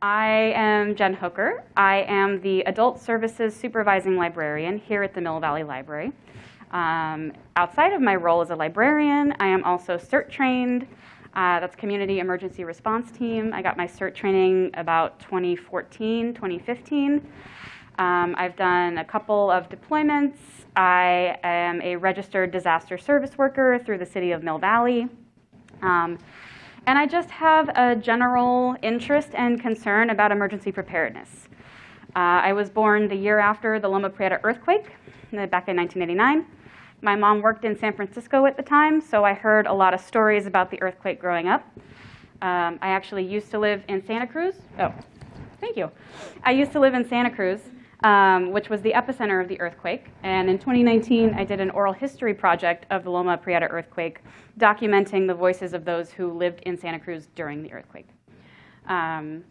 I am Jen Hooker. I am the Adult Services Supervising Librarian here at the Mill Valley Library. Outside of my role as a librarian, I am also CERT trained. That's Community Emergency Response Team. I got my CERT training about 2014, 2015. I've done a couple of deployments. I am a registered disaster service worker through the city of Mill Valley. And I just have a general interest and concern about emergency preparedness. I was born the year after the Loma Prieta earthquake, back in 1989. My mom worked in San Francisco at the time, so I heard a lot of stories about the earthquake growing up. I actually used to live in Santa Cruz. Oh, thank you. I used to live in Santa Cruz, which was the epicenter of the earthquake. And in 2019, I did an oral history project of the Loma Prieta earthquake, documenting the voices of those who lived in Santa Cruz during the earthquake.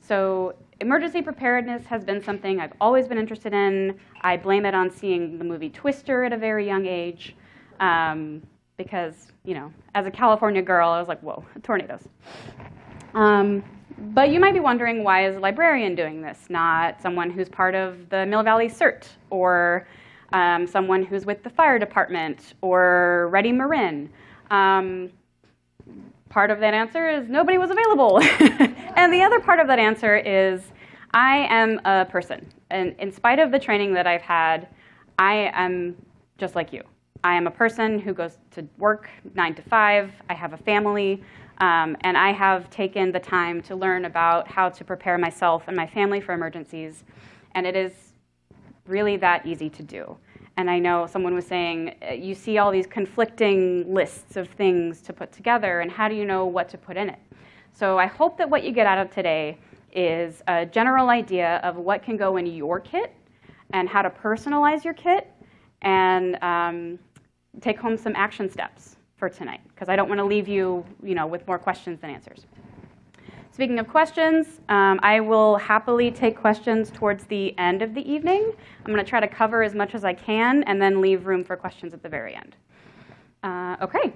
So emergency preparedness has been something I've always been interested in. I blame it on seeing the movie Twister at a very young age, because, you know, as a California girl, I was like, whoa, tornadoes. But you might be wondering, why is a librarian doing this, not someone who's part of the Mill Valley CERT, or someone who's with the fire department, or ReadyMarin? Part of that answer is nobody was available. And the other part of that answer is I am a person. And in spite of the training that I've had, I am just like you. I am a person who goes to work 9 to 5. I have a family. And I have taken the time to learn about how to prepare myself and my family for emergencies. And it is really that easy to do. And I know someone was saying, you see all these conflicting lists of things to put together, and how do you know what to put in it? So I hope that what you get out of today is a general idea of what can go in your kit and how to personalize your kit, and take home some action steps for tonight, because I don't want to leave you, with more questions than answers. Speaking of questions, I will happily take questions towards the end of the evening. I'm going to try to cover as much as I can and then leave room for questions at the very end. Okay.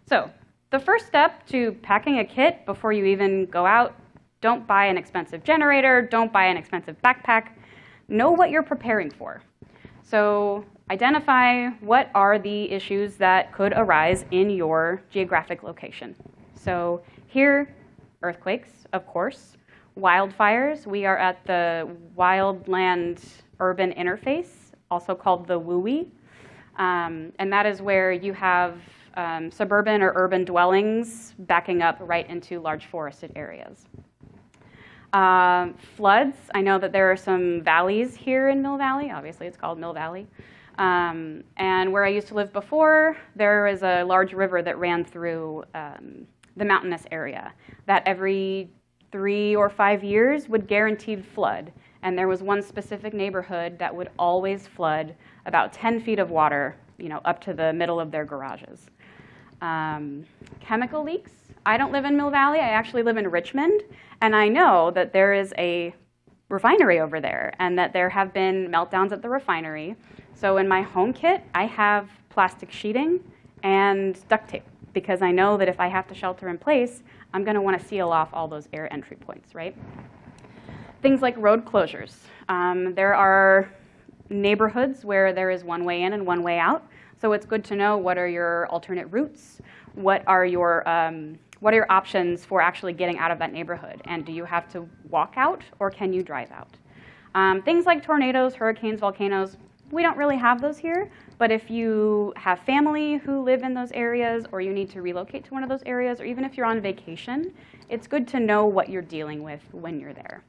So the first step to packing a kit before you even go out, don't buy an expensive generator, don't buy an expensive backpack. Know what you're preparing for. So identify what are the issues that could arise in your geographic location. So here, earthquakes, of course. Wildfires, we are at the wildland-urban interface, also called the WUI. And that is where you have suburban or urban dwellings backing up right into large forested areas. Floods, I know that there are some valleys here in Mill Valley. Obviously, it's called Mill Valley. And where I used to live before, there is a large river that ran through the mountainous area that every 3 or 5 years would guaranteed flood. And there was one specific neighborhood that would always flood about 10 feet of water, up to the middle of their garages. Chemical leaks. I don't live in Mill Valley. I actually live in Richmond. And I know that there is a refinery over there and that there have been meltdowns at the refinery. So in my home kit, I have plastic sheeting and duct tape, because I know that if I have to shelter in place, I'm going to want to seal off all those air entry points, right? Things like road closures. There are neighborhoods where there is one way in and one way out, so it's good to know what are your alternate routes, what are your options for actually getting out of that neighborhood, and do you have to walk out or can you drive out? Things like tornadoes, hurricanes, volcanoes, we don't really have those here, but if you have family who live in those areas, or you need to relocate to one of those areas, or even if you're on vacation, it's good to know what you're dealing with when you're there.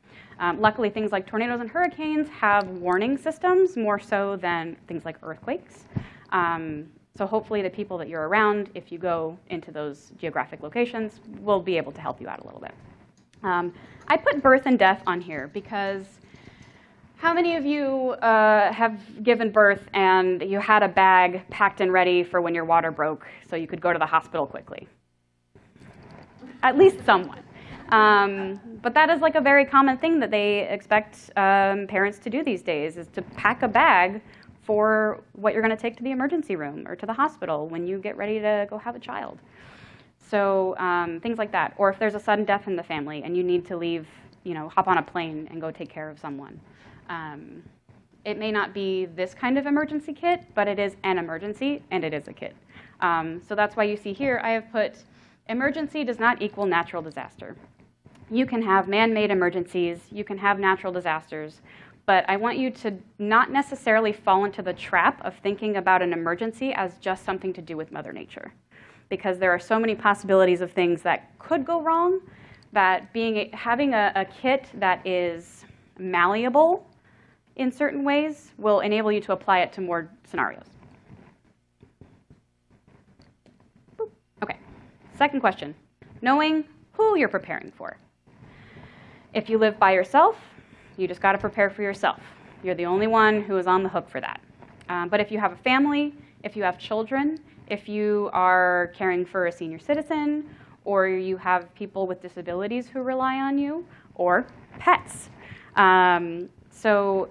Luckily, things like tornadoes and hurricanes have warning systems more so than things like earthquakes. So hopefully the people that you're around, if you go into those geographic locations, will be able to help you out a little bit. I put birth and death on here because how many of you have given birth and you had a bag packed and ready for when your water broke so you could go to the hospital quickly? At least someone. But that is like a very common thing that they expect parents to do these days, is to pack a bag for what you're going to take to the emergency room or to the hospital when you get ready to go have a child. So things like that. Or if there's a sudden death in the family and you need to leave, hop on a plane and go take care of someone. It may not be this kind of emergency kit, but it is an emergency, and it is a kit. So that's why you see here I have put emergency does not equal natural disaster. You can have man-made emergencies, you can have natural disasters, but I want you to not necessarily fall into the trap of thinking about an emergency as just something to do with Mother Nature, because there are so many possibilities of things that could go wrong that having a kit that is malleable in certain ways will enable you to apply it to more scenarios. Okay, second question, knowing who you're preparing for. If you live by yourself, you just got to prepare for yourself. You're the only one who is on the hook for that. But if you have a family, if you have children, if you are caring for a senior citizen, or you have people with disabilities who rely on you, or pets. So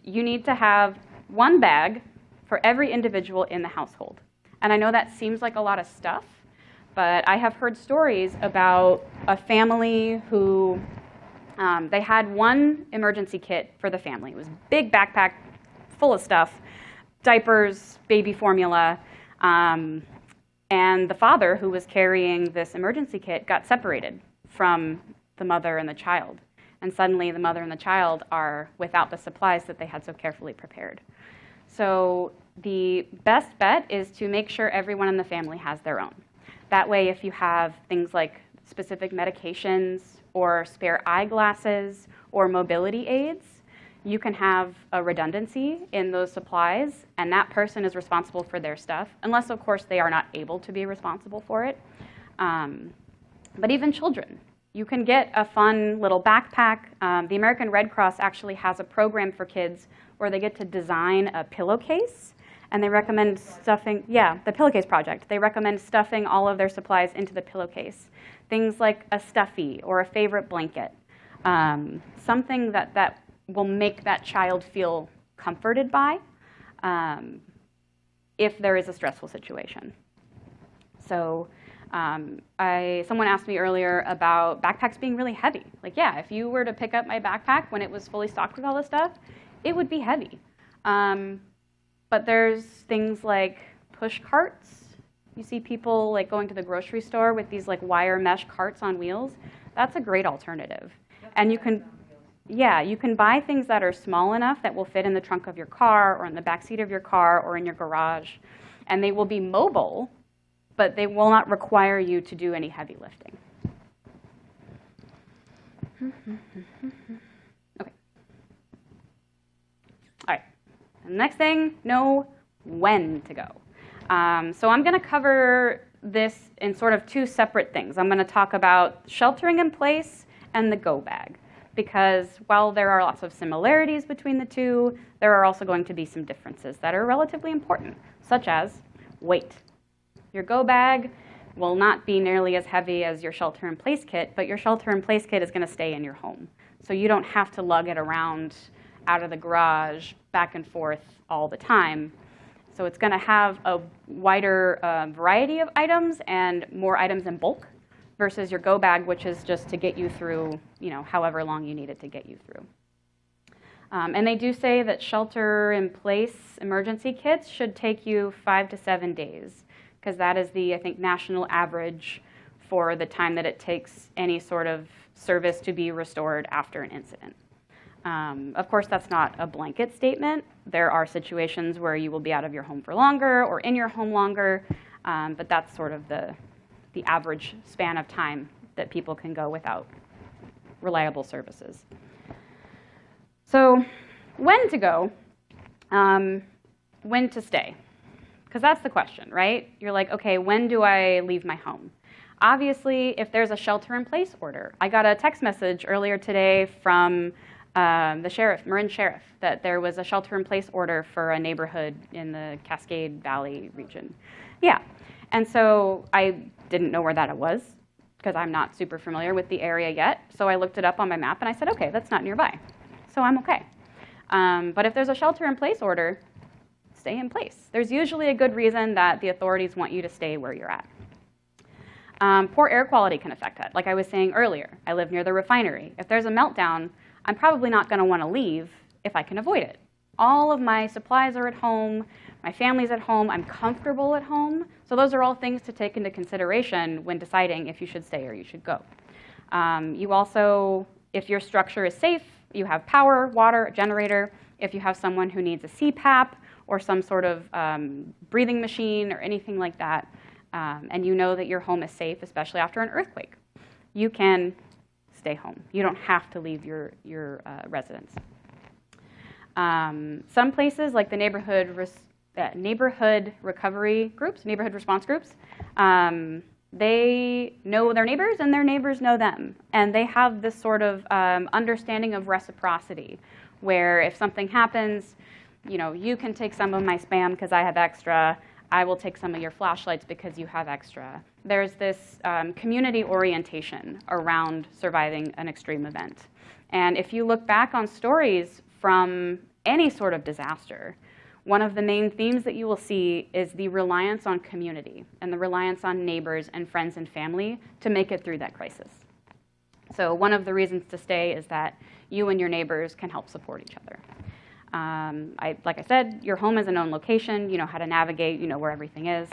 you need to have one bag for every individual in the household. And I know that seems like a lot of stuff, but I have heard stories about a family who they had one emergency kit for the family. It was a big backpack full of stuff, diapers, baby formula, and the father who was carrying this emergency kit got separated from the mother and the child. And suddenly the mother and the child are without the supplies that they had so carefully prepared. So the best bet is to make sure everyone in the family has their own. That way, if you have things like specific medications or spare eyeglasses or mobility aids, you can have a redundancy in those supplies, and that person is responsible for their stuff, unless, of course, they are not able to be responsible for it. But even children, you can get a fun little backpack. The American Red Cross actually has a program for kids where they get to design a pillowcase, and they recommend stuffing, the pillowcase project. They recommend stuffing all of their supplies into the pillowcase. Things like a stuffy or a favorite blanket, something that will make that child feel comforted by if there is a stressful situation. So someone asked me earlier about backpacks being really heavy. Like, yeah, if you were to pick up my backpack when it was fully stocked with all this stuff, it would be heavy. But there's things like push carts. You see people like going to the grocery store with these like wire mesh carts on wheels. That's a great alternative. And you can buy things that are small enough that will fit in the trunk of your car or in the back seat of your car or in your garage. And they will be mobile, but they will not require you to do any heavy lifting. Okay. All right. And the next thing, know when to go. So I'm going to cover this in sort of two separate things. I'm going to talk about sheltering in place and the go bag, because while there are lots of similarities between the two, there are also going to be some differences that are relatively important, such as weight. Your go bag will not be nearly as heavy as your shelter in place kit, but your shelter in place kit is going to stay in your home. So you don't have to lug it around out of the garage back and forth all the time. So it's going to have a wider variety of items and more items in bulk versus your go bag, which is just to get you through, however long you need it to get you through. And they do say that shelter in place emergency kits should take you 5 to 7 days, because that is the, I think, national average for the time that it takes any sort of service to be restored after an incident. Of course, that's not a blanket statement. There are situations where you will be out of your home for longer or in your home longer, but that's sort of the average span of time that people can go without reliable services. So when to go, when to stay? Because that's the question, right? You're like, okay, when do I leave my home? Obviously, if there's a shelter-in-place order. I got a text message earlier today from the sheriff, Marin Sheriff, that there was a shelter-in-place order for a neighborhood in the Cascade Valley region. Yeah, and so I didn't know where that was, because I'm not super familiar with the area yet. So I looked it up on my map, and I said, okay, that's not nearby. So I'm okay. But if there's a shelter-in-place order, stay in place. There's usually a good reason that the authorities want you to stay where you're at. Poor air quality can affect that. Like I was saying earlier, I live near the refinery. If there's a meltdown, I'm probably not going to want to leave if I can avoid it. All of my supplies are at home, my family's at home, I'm comfortable at home. So those are all things to take into consideration when deciding if you should stay or you should go. You also, if your structure is safe, you have power, water, a generator. If you have someone who needs a CPAP or some sort of breathing machine or anything like that, and you know that your home is safe, especially after an earthquake, you can stay home. You don't have to leave your residence. Some places, like the neighborhood recovery groups, neighborhood response groups, they know their neighbors and their neighbors know them. And they have this sort of understanding of reciprocity, where if something happens, you can take some of my Spam because I have extra. I will take some of your flashlights because you have extra. There's this community orientation around surviving an extreme event. And if you look back on stories from any sort of disaster, one of the main themes that you will see is the reliance on community and the reliance on neighbors and friends and family to make it through that crisis. So one of the reasons to stay is that you and your neighbors can help support each other. Like I said, your home is a known location. You know how to navigate. You know where everything is.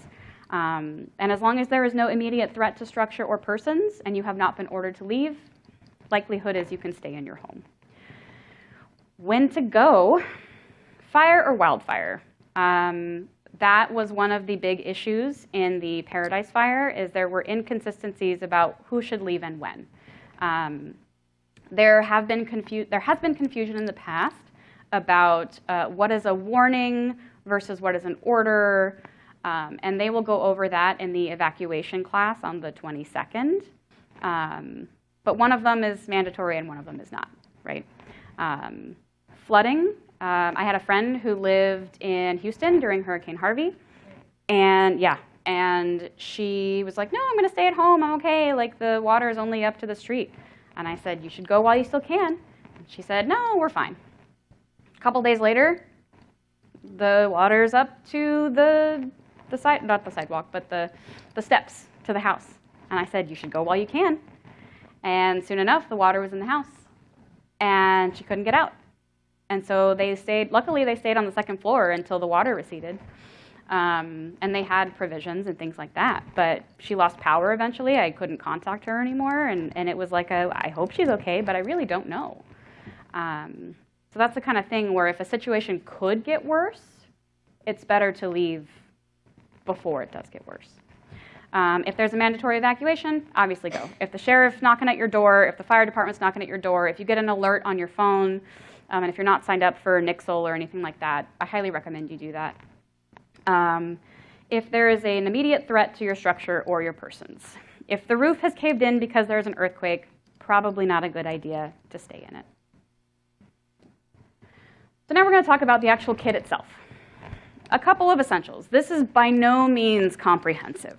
And as long as there is no immediate threat to structure or persons and you have not been ordered to leave, likelihood is you can stay in your home. When to go, fire or wildfire? That was one of the big issues in the Paradise Fire, is there were inconsistencies about who should leave and when. There has been confusion in the past about what is a warning versus what is an order, and they will go over that in the evacuation class on the 22nd. But one of them is mandatory and one of them is not, right? Flooding. I had a friend who lived in Houston during Hurricane Harvey, and she was like, no, I'm gonna stay at home, I'm okay, like the water is only up to the street. And I said, you should go while you still can. And she said, no, we're fine. A couple days later, the water's up to the side, not the sidewalk, but the steps to the house. And I said, you should go while you can. And soon enough, the water was in the house, and she couldn't get out. And so luckily they stayed on the second floor until the water receded. And they had provisions and things like that. But she lost power eventually. I couldn't contact her anymore. And it was like, I hope she's okay, but I really don't know. So that's the kind of thing where if a situation could get worse, it's better to leave before it does get worse. If there's a mandatory evacuation, obviously go. If the sheriff's knocking at your door, if the fire department's knocking at your door, if you get an alert on your phone, and if you're not signed up for Nixle or anything like that, I highly recommend you do that. If there is an immediate threat to your structure or your persons. If the roof has caved in because there's an earthquake, probably not a good idea to stay in it. So now we're going to talk about the actual kit itself. A couple of essentials. This is by no means comprehensive.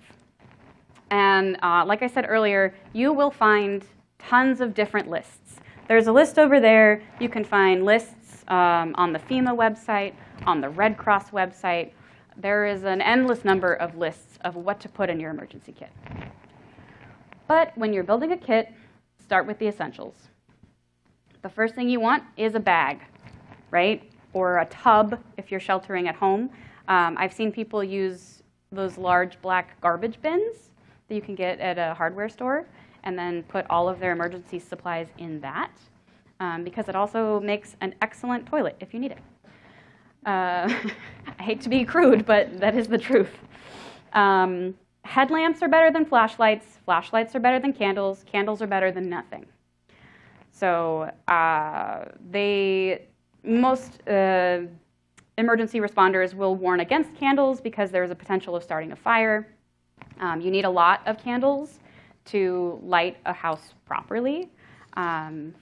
And like I said earlier, you will find tons of different lists. There's a list over there. You can find lists on the FEMA website, on the Red Cross website. There is an endless number of lists of what to put in your emergency kit. But when you're building a kit, start with the essentials. The first thing you want is a bag, right? Or a tub if you're sheltering at home. I've seen people use those large black garbage bins that you can get at a hardware store, and then put all of their emergency supplies in that, because it also makes an excellent toilet if you need it. I hate to be crude, but that is the truth. Headlamps are better than flashlights. Flashlights are better than candles. Candles are better than nothing. So most emergency responders will warn against candles because there is a potential of starting a fire. You need a lot of candles to light a house properly.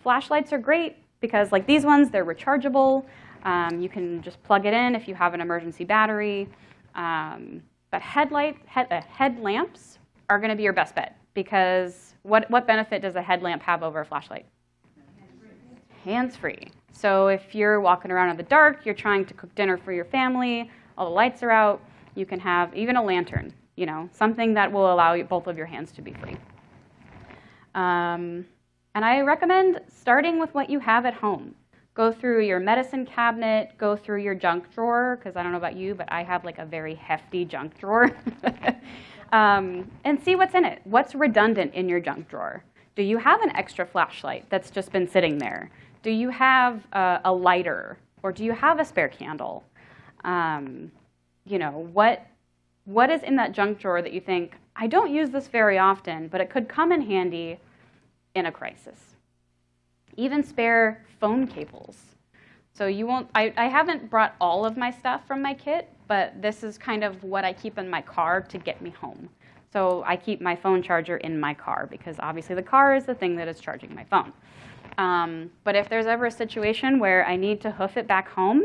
Flashlights are great because, like these ones, they're rechargeable. You can just plug it in if you have an emergency battery. But headlamps are going to be your best bet, because what benefit does a headlamp have over a flashlight? Hands-free. So if you're walking around in the dark, you're trying to cook dinner for your family, all the lights are out, you can have even a lantern. something that will allow both of your hands to be free. And I recommend starting with what you have at home. Go through your medicine cabinet, go through your junk drawer, because I don't know about you, but I have like a very hefty junk drawer. And see what's in it. What's redundant in your junk drawer? Do you have an extra flashlight that's just been sitting there? Do you have a lighter? Or do you have a spare candle? What is in that junk drawer that you think, I don't use this very often, but it could come in handy in a crisis? Even spare phone cables. So I haven't brought all of my stuff from my kit, but this is kind of what I keep in my car to get me home. So I keep my phone charger in my car because obviously the car is the thing that is charging my phone. But if there's ever a situation where I need to hoof it back home,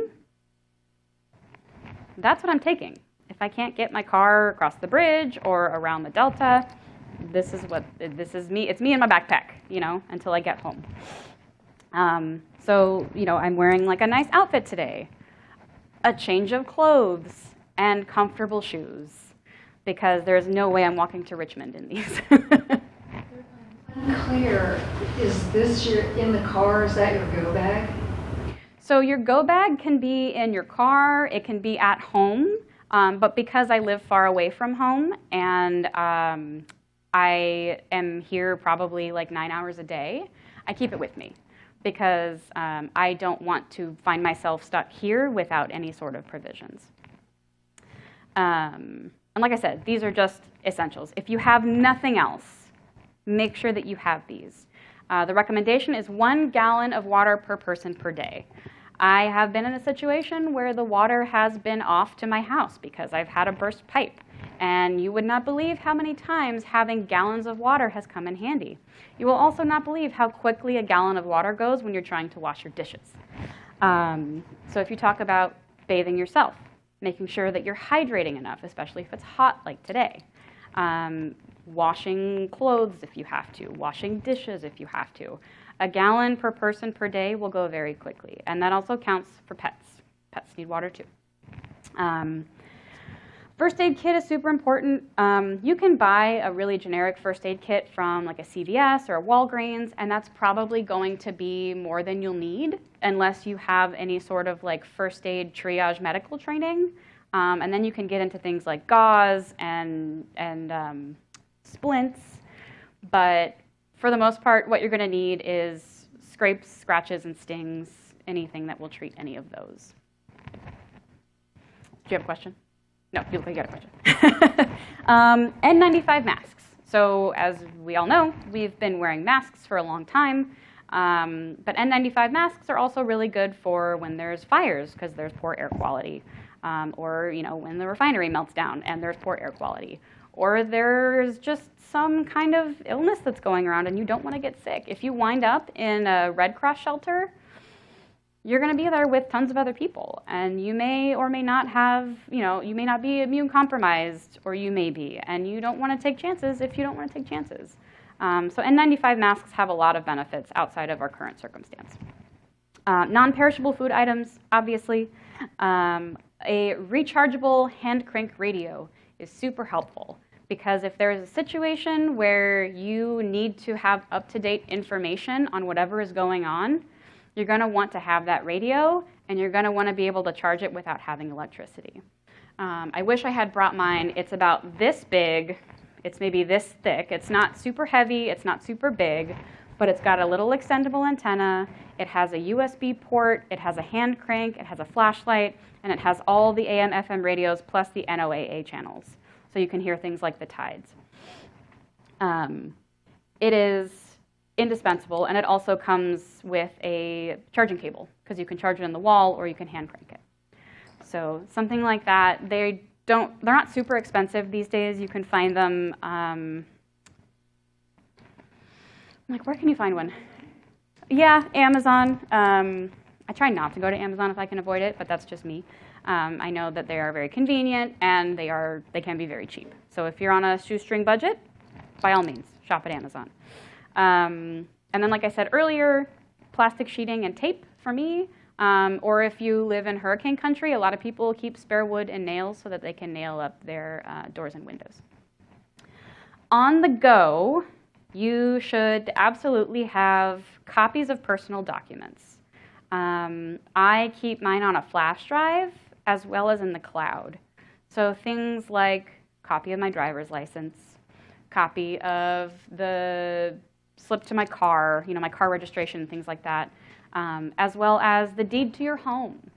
that's what I'm taking. If I can't get my car across the bridge or around the Delta, this is me. It's me in my backpack, until I get home. So I'm wearing like a nice outfit today, a change of clothes, and comfortable shoes, because there's no way I'm walking to Richmond in these. Unclear, is this in the car, is that your go bag? So your go bag can be in your car, it can be at home, but because I live far away from home and I am here probably like 9 hours a day, I keep it with me because I don't want to find myself stuck here without any sort of provisions. And like I said, these are just essentials. If you have nothing else, make sure that you have these. The recommendation is 1 gallon of water per person per day. I have been in a situation where the water has been off to my house because I've had a burst pipe. And you would not believe how many times having gallons of water has come in handy. You will also not believe how quickly a gallon of water goes when you're trying to wash your dishes. So if you talk about bathing yourself, making sure that you're hydrating enough, especially if it's hot like today. Washing clothes if you have to, washing dishes if you have to. A gallon per person per day will go very quickly, and that also counts for pets. Pets need water too. First aid kit is super important. You can buy a really generic first aid kit from like a CVS or a Walgreens, and that's probably going to be more than you'll need unless you have any sort of like first aid triage medical training. And then you can get into things like gauze and splints. But for the most part, what you're going to need is scrapes, scratches, and stings, anything that will treat any of those. Do you have a question? No, you look like you got a question. N95 masks. So as we all know, we've been wearing masks for a long time. But N95 masks are also really good for when there's fires because there's poor air quality. Or when the refinery melts down and there's poor air quality. Or there's just some kind of illness that's going around and you don't want to get sick. If you wind up in a Red Cross shelter, you're going to be there with tons of other people. And you may or may not have, you may not be immune compromised, or you may be. And you don't want to take chances if you don't want to take chances. So N95 masks have a lot of benefits outside of our current circumstance. Non-perishable food items, obviously. A rechargeable hand crank radio is super helpful because if there's a situation where you need to have up-to-date information on whatever is going on, you're going to want to have that radio and you're going to want to be able to charge it without having electricity. I wish I had brought mine. It's about this big. It's maybe this thick. It's not super heavy. It's not super big, but it's got a little extendable antenna. It has a USB port. It has a hand crank. It has a flashlight. And it has all the AM/FM radios plus the NOAA channels. So you can hear things like the tides. It is indispensable, and it also comes with a charging cable because you can charge it in the wall or you can hand crank it. So something like that. They're not super expensive these days. You can find them, where can you find one? Yeah, Amazon. I try not to go to Amazon if I can avoid it, but that's just me. I know that they are very convenient and they can be very cheap. So if you're on a shoestring budget, by all means, shop at Amazon. And then, like I said earlier, plastic sheeting and tape for me. Or if you live in hurricane country, a lot of people keep spare wood and nails so that they can nail up their doors and windows. On the go, you should absolutely have copies of personal documents. I keep mine on a flash drive as well as in the cloud. So things like copy of my driver's license, copy of the slip to my car, my car registration, things like that, as well as the deed to your home.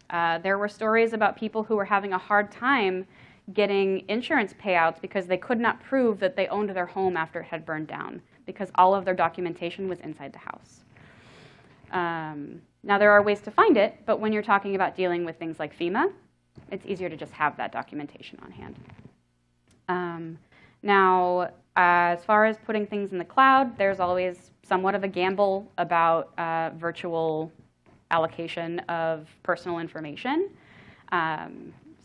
There were stories about people who were having a hard time getting insurance payouts because they could not prove that they owned their home after it had burned down because all of their documentation was inside the house. Now, there are ways to find it, but when you're talking about dealing with things like FEMA, it's easier to just have that documentation on hand. Now, as far as putting things in the cloud, there's always somewhat of a gamble about virtual allocation of personal information.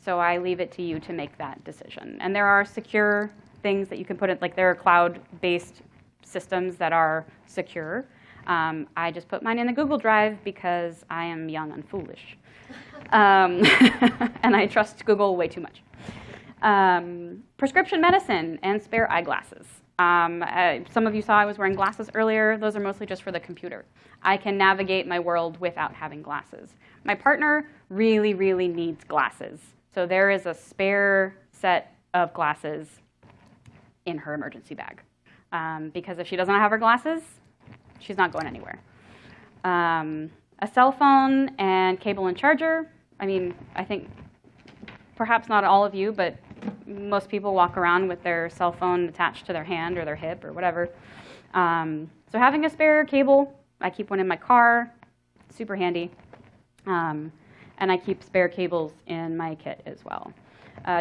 So I leave it to you to make that decision. And there are secure things that you can put in, like there are cloud-based systems that are secure. I just put mine in the Google Drive because I am young and foolish. And I trust Google way too much. Prescription medicine and spare eyeglasses. Some of you saw I was wearing glasses earlier. Those are mostly just for the computer. I can navigate my world without having glasses. My partner really, really needs glasses. So there is a spare set of glasses in her emergency bag. Because if she doesn't have her glasses, she's not going anywhere. A cell phone and cable and charger. I think perhaps not all of you, but most people walk around with their cell phone attached to their hand or their hip or whatever. So having a spare cable, I keep one in my car, super handy. And I keep spare cables in my kit as well.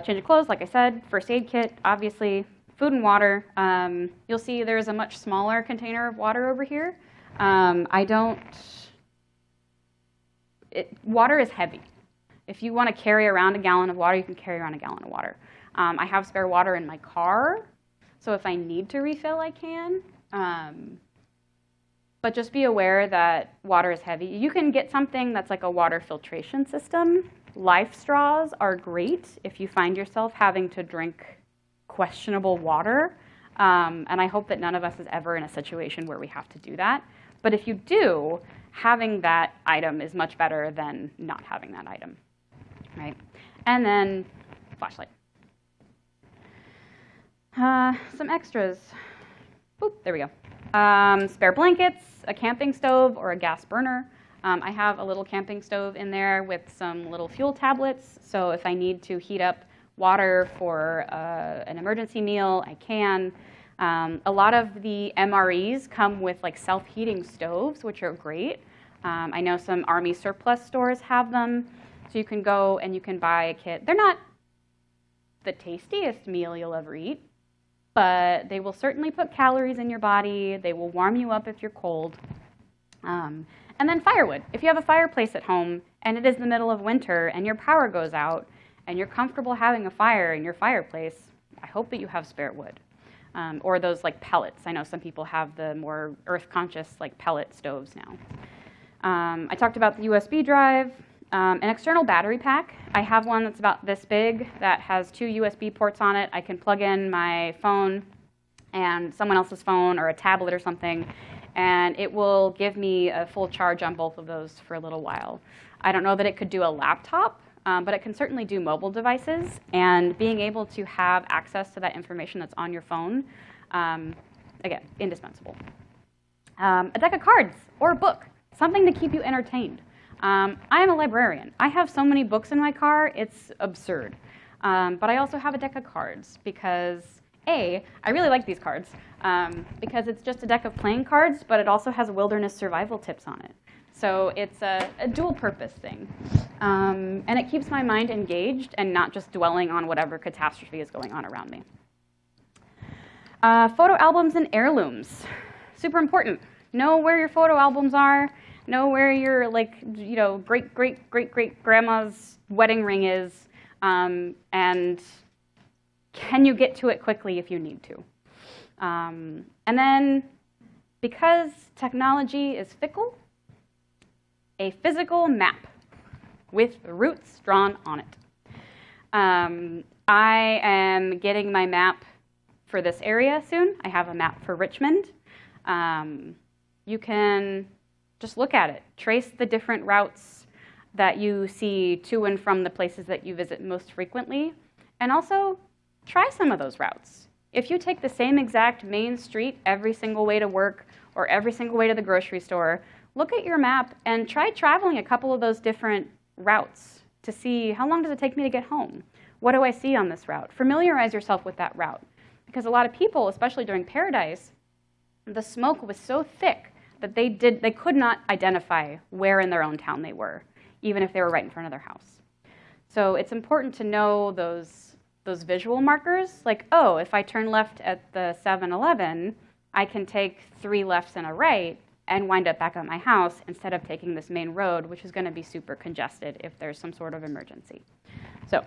Change of clothes, like I said, first aid kit, obviously. Food and water. You'll see there's a much smaller container of water over here. Water is heavy. If you want to carry around a gallon of water, you can carry around a gallon of water. I have spare water in my car, so if I need to refill, I can. But just be aware that water is heavy. You can get something that's like a water filtration system. Life straws are great if you find yourself having to drink questionable water. And I hope that none of us is ever in a situation where we have to do that. But if you do, having that item is much better than not having that item, right? And then flashlight. Some extras. Boop, there we go. Spare blankets, a camping stove, or a gas burner. I have a little camping stove in there with some little fuel tablets, so if I need to heat up water for an emergency meal, I can. A lot of the MREs come with like self-heating stoves, which are great. I know some Army surplus stores have them, so you can go and you can buy a kit. They're not the tastiest meal you'll ever eat, but they will certainly put calories in your body. They will warm you up if you're cold. And then firewood. If you have a fireplace at home and it is the middle of winter and your power goes out and you're comfortable having a fire in your fireplace, I hope that you have spare wood. Or those like pellets. I know some people have the more earth-conscious like pellet stoves now. I talked about the USB drive. An external battery pack. I have one that's about this big that has 2 USB ports on it. I can plug in my phone and someone else's phone or a tablet or something, and it will give me a full charge on both of those for a little while. I don't know that it could do a laptop, but it can certainly do mobile devices, and being able to have access to that information that's on your phone, again, indispensable. A deck of cards or a book, something to keep you entertained. I am a librarian. I have so many books in my car, it's absurd. But I also have a deck of cards because, I really like these cards because it's just a deck of playing cards, but it also has wilderness survival tips on it. So it's a dual purpose thing. And it keeps my mind engaged and not just dwelling on whatever catastrophe is going on around me. Photo albums and heirlooms. Super important. Know where your photo albums are. Know where your great grandma's wedding ring is, and can you get to it quickly if you need to? And then, because technology is fickle, a physical map with routes drawn on it. I am getting my map for this area soon. I have a map for Richmond. You can just look at it. Trace the different routes that you see to and from the places that you visit most frequently. And also, try some of those routes. If you take the same exact main street every single way to work or every single way to the grocery store, look at your map and try traveling a couple of those different routes to see how long does it take me to get home? What do I see on this route? Familiarize yourself with that route. Because a lot of people, especially during Paradise, the smoke was so thick that they could not identify where in their own town they were, even if they were right in front of their house. So it's important to know those visual markers, like, oh, if I turn left at the 7-Eleven, I can take 3 lefts and a right and wind up back at my house instead of taking this main road, which is going to be super congested if there's some sort of emergency. So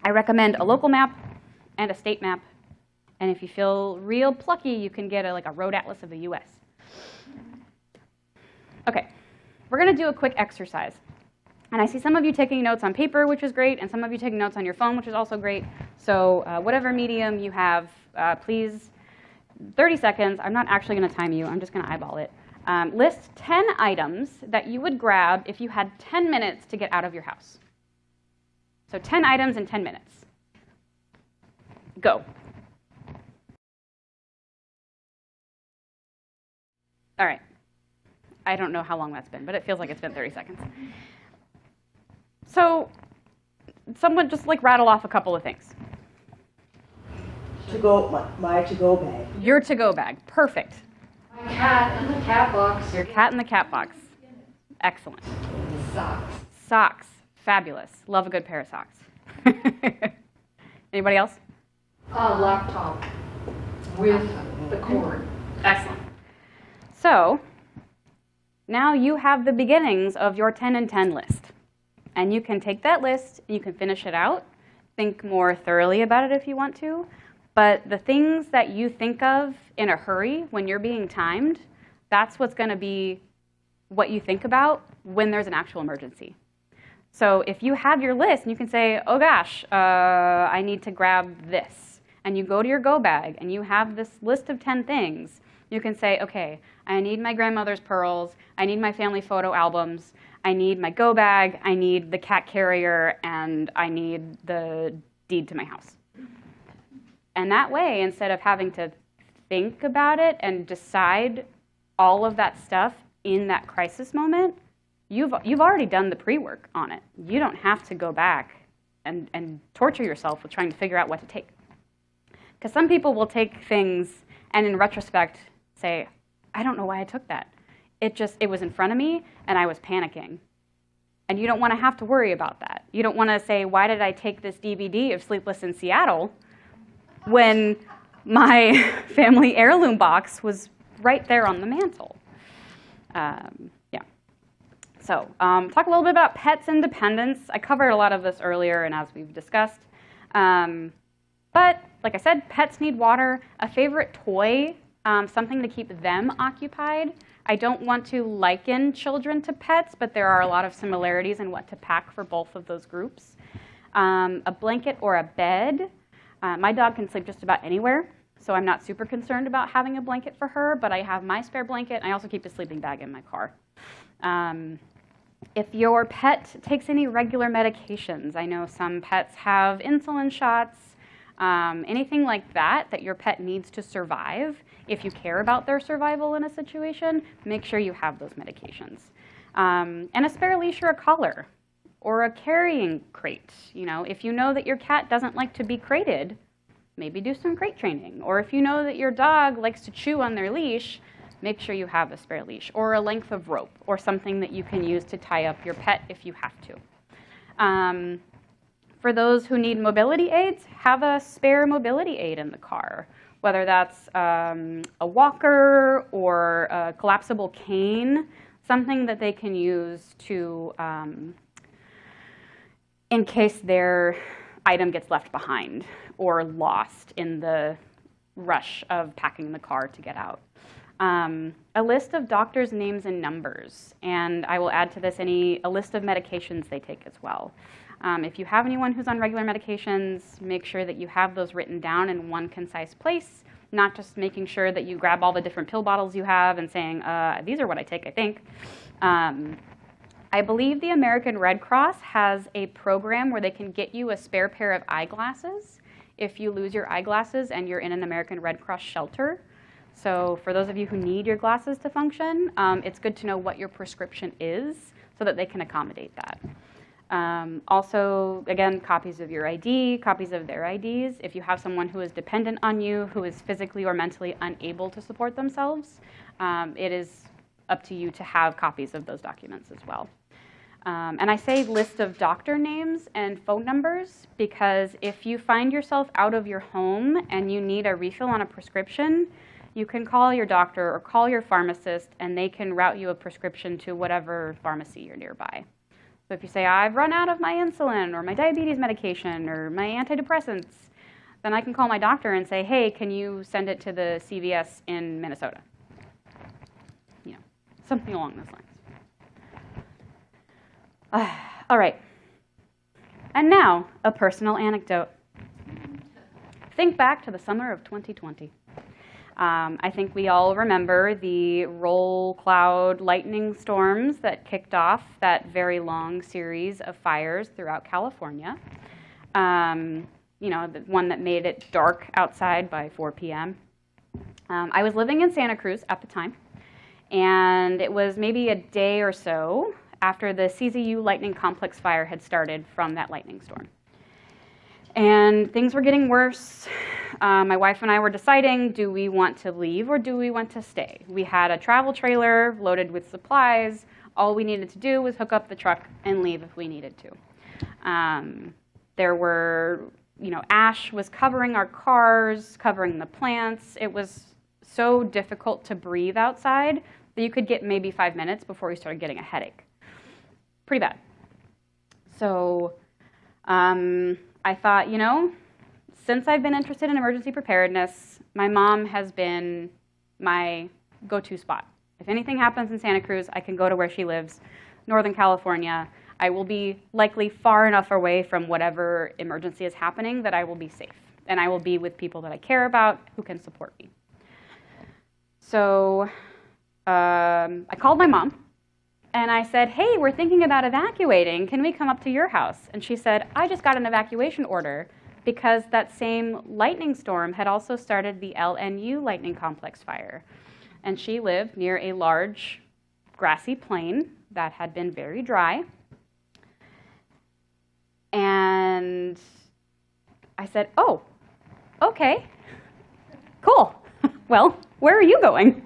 I recommend a local map and a state map. And if you feel real plucky, you can get a road atlas of the US. Okay, we're going to do a quick exercise. And I see some of you taking notes on paper, which is great, and some of you taking notes on your phone, which is also great. So whatever medium you have, please, 30 seconds. I'm not actually going to time you. I'm just going to eyeball it. List 10 items that you would grab if you had 10 minutes to get out of your house. So 10 items in 10 minutes. Go. All right. I don't know how long that's been, but it feels like it's been 30 seconds. So someone just rattle off a couple of things. My to-go bag. Your to-go bag. Perfect. My cat in the cat box. Your cat in the cat box. Excellent. Socks. Socks. Fabulous. Love a good pair of socks. Anybody else? A laptop with the cord. Excellent. So now you have the beginnings of your 10 and 10 list. And you can take that list, and you can finish it out, think more thoroughly about it if you want to. But the things that you think of in a hurry when you're being timed, that's what's going to be what you think about when there's an actual emergency. So if you have your list, and you can say, oh gosh, I need to grab this. And you go to your go bag, and you have this list of 10 things. You can say, okay, I need my grandmother's pearls, I need my family photo albums, I need my go bag, I need the cat carrier, and I need the deed to my house. And that way, instead of having to think about it and decide all of that stuff in that crisis moment, you've already done the pre-work on it. You don't have to go back and torture yourself with trying to figure out what to take. Because some people will take things and in retrospect say, I don't know why I took that. It was in front of me and I was panicking. And you don't want to have to worry about that. You don't want to say, why did I take this DVD of Sleepless in Seattle when my family heirloom box was right there on the mantle? Yeah. So talk a little bit about pets and dependents. I covered a lot of this earlier and as we've discussed. But like I said, pets need water, a favorite toy, something to keep them occupied. I don't want to liken children to pets, but there are a lot of similarities in what to pack for both of those groups. A blanket or a bed. My dog can sleep just about anywhere, so I'm not super concerned about having a blanket for her, but I have my spare blanket. I also keep a sleeping bag in my car. If your pet takes any regular medications, I know some pets have insulin shots, anything like that your pet needs to survive. If you care about their survival in a situation, make sure you have those medications. And a spare leash or a collar or a carrying crate. If you know that your cat doesn't like to be crated, maybe do some crate training. Or if you know that your dog likes to chew on their leash, make sure you have a spare leash or a length of rope or something that you can use to tie up your pet if you have to. For those who need mobility aids, have a spare mobility aid in the car, whether that's a walker or a collapsible cane, something that they can use to, in case their item gets left behind or lost in the rush of packing the car to get out. A list of doctors' names and numbers, and I will add to this a list of medications they take as well. If you have anyone who's on regular medications, make sure that you have those written down in one concise place, not just making sure that you grab all the different pill bottles you have and saying, these are what I take, I think. I believe the American Red Cross has a program where they can get you a spare pair of eyeglasses if you lose your eyeglasses and you're in an American Red Cross shelter. So for those of you who need your glasses to function, it's good to know what your prescription is so that they can accommodate that. Also, again, copies of your ID, copies of their IDs. If you have someone who is dependent on you, who is physically or mentally unable to support themselves, it is up to you to have copies of those documents as well. And I say list of doctor names and phone numbers because if you find yourself out of your home and you need a refill on a prescription, you can call your doctor or call your pharmacist and they can route you a prescription to whatever pharmacy you're nearby. So if you say, I've run out of my insulin or my diabetes medication or my antidepressants, then I can call my doctor and say, hey, can you send it to the CVS in Minnesota? You know, something along those lines. All right. And now, a personal anecdote. Think back to the summer of 2020. I think we all remember the roll cloud lightning storms that kicked off that very long series of fires throughout California. You know, the one that made it dark outside by 4 p.m. I was living in Santa Cruz at the time, and it was maybe a day or so after the CZU lightning complex fire had started from that lightning storm. And things were getting worse. My wife and I were deciding, do we want to leave or do we want to stay? We had a travel trailer loaded with supplies. All we needed to do was hook up the truck and leave if we needed to. There were, you know, ash was covering our cars, covering the plants. It was so difficult to breathe outside that you could get maybe 5 minutes before you started getting a headache. Pretty bad. So I thought, you know, since I've been interested in emergency preparedness, my mom has been my go-to spot. If anything happens in Santa Cruz, I can go to where she lives, Northern California. I will be likely far enough away from whatever emergency is happening that I will be safe. And I will be with people that I care about who can support me. So I called my mom. And I said, hey, we're thinking about evacuating. Can we come up to your house? And she said, I just got an evacuation order because that same lightning storm had also started the LNU lightning complex fire. And she lived near a large grassy plain that had been very dry. And I said, oh, okay, cool. Well, where are you going?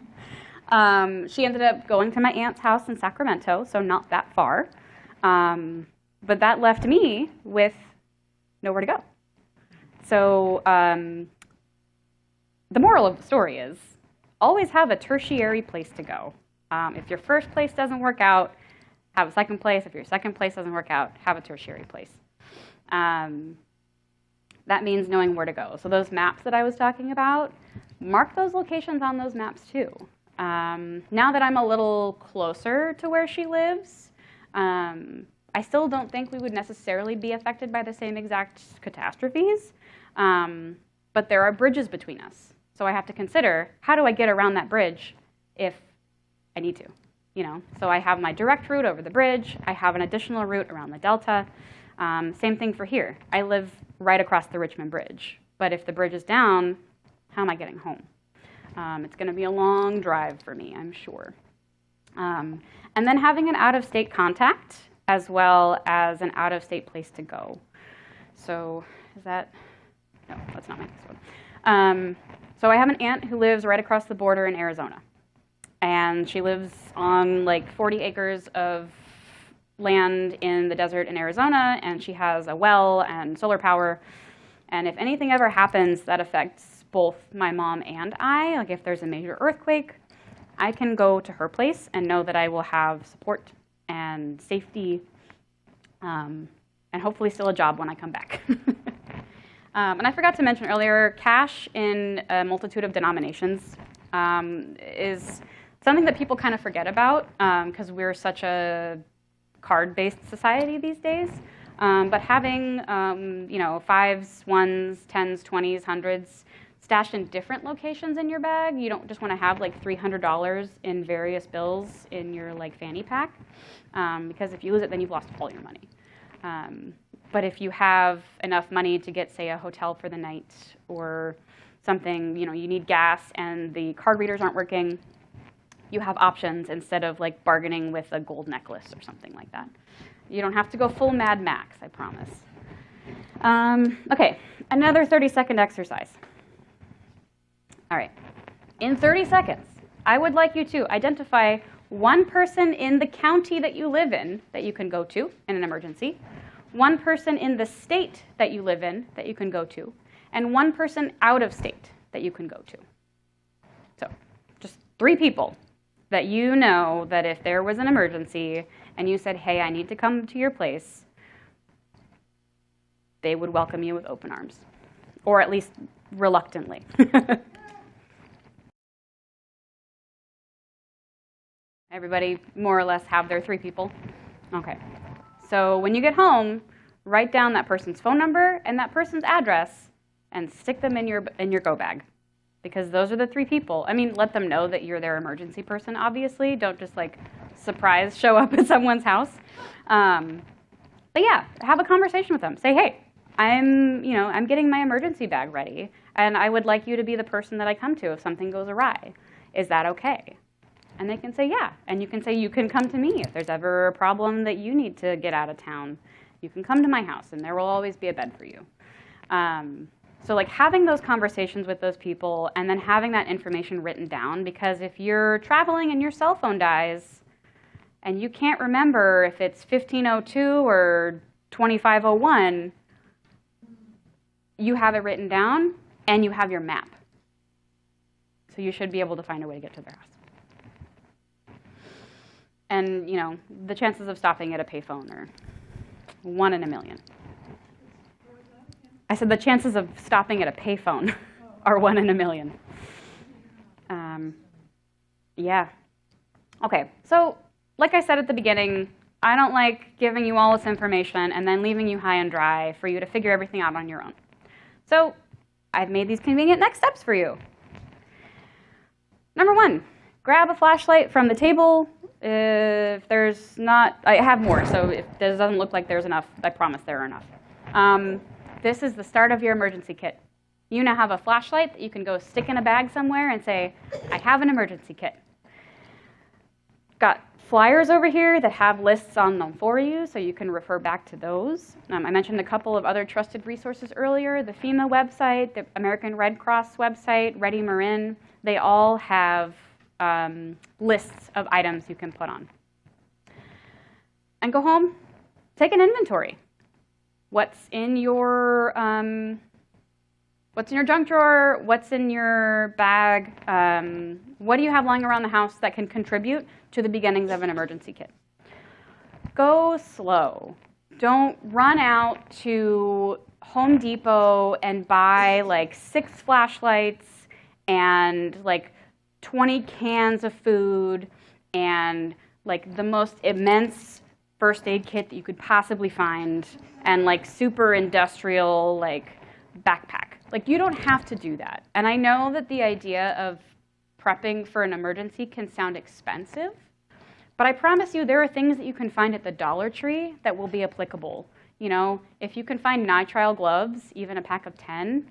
She ended up going to my aunt's house in Sacramento, so not that far. But that left me with nowhere to go. So the moral of the story is always have a tertiary place to go. If your first place doesn't work out, have a second place. If your second place doesn't work out, have a tertiary place. That means knowing where to go. So those maps that I was talking about, mark those locations on those maps too. Now that I'm a little closer to where she lives, I still don't think we would necessarily be affected by the same exact catastrophes, but there are bridges between us. So I have to consider, how do I get around that bridge if I need to? You know, so I have my direct route over the bridge. I have an additional route around the Delta. Same thing for here. I live right across the Richmond Bridge, but if the bridge is down, how am I getting home? It's going to be a long drive for me, I'm sure. And then having an out-of-state contact as well as an out-of-state place to go. So is that, no, that's not my next one. So I have an aunt who lives right across the border in Arizona. And she lives on like 40 acres of land in the desert in Arizona, and she has a well and solar power. And if anything ever happens that affects both my mom and I, like if there's a major earthquake, I can go to her place and know that I will have support and safety and hopefully still a job when I come back. And I forgot to mention earlier, cash in a multitude of denominations is something that people kind of forget about because we're such a card-based society these days. But having, fives, ones, tens, 20s, hundreds stashed in different locations in your bag, you don't just want to have like $300 in various bills in your like fanny pack, because if you lose it, then you've lost all your money. But if you have enough money to get, say, a hotel for the night or something, you need gas and the card readers aren't working, you have options instead of like bargaining with a gold necklace or something like that. You don't have to go full Mad Max, I promise. Okay, another 30-second exercise. All right, in 30 seconds, I would like you to identify one person in the county that you live in that you can go to in an emergency, one person in the state that you live in that you can go to, and one person out of state that you can go to. So just 3 people that you know that if there was an emergency and you said, hey, I need to come to your place, they would welcome you with open arms, or at least reluctantly. Everybody more or less have their 3 people? Okay. So when you get home, write down that person's phone number and that person's address and stick them in your go bag, because those are the 3 people. I mean, let them know that you're their emergency person, obviously. Don't just like surprise show up at someone's house. But yeah, have a conversation with them. Say, hey, I'm getting my emergency bag ready, and I would like you to be the person that I come to if something goes awry. Is that okay? And they can say, yeah. And you can say, you can come to me if there's ever a problem that you need to get out of town. You can come to my house, and there will always be a bed for you. So like having those conversations with those people and then having that information written down, because if you're traveling and your cell phone dies and you can't remember if it's 1502 or 2501, you have it written down and you have your map. So you should be able to find a way to get to their house. And, the chances of stopping at a payphone are 1 in a million. I said the chances of stopping at a payphone are 1 in a million. Yeah. Okay, so like I said at the beginning, I don't like giving you all this information and then leaving you high and dry for you to figure everything out on your own. So I've made these convenient next steps for you. Number 1, grab a flashlight from the table. If there's not, I have more, so if this doesn't look like there's enough, I promise there are enough. This is the start of your emergency kit. You now have a flashlight that you can go stick in a bag somewhere and say, I have an emergency kit. Got flyers over here that have lists on them for you, so you can refer back to those. I mentioned a couple of other trusted resources earlier, the FEMA website, the American Red Cross website, ReadyMarin. They all have lists of items you can put on. And go home, take an inventory. What's in your junk drawer? What's in your bag? What do you have lying around the house that can contribute to the beginnings of an emergency kit? Go slow. Don't run out to Home Depot and buy like 6 flashlights and like 20 cans of food and like the most immense first aid kit that you could possibly find and like super industrial like backpack. Like you don't have to do that. And I know that the idea of prepping for an emergency can sound expensive, but I promise you there are things that you can find at the Dollar Tree that will be applicable. If you can find nitrile gloves, even a pack of 10,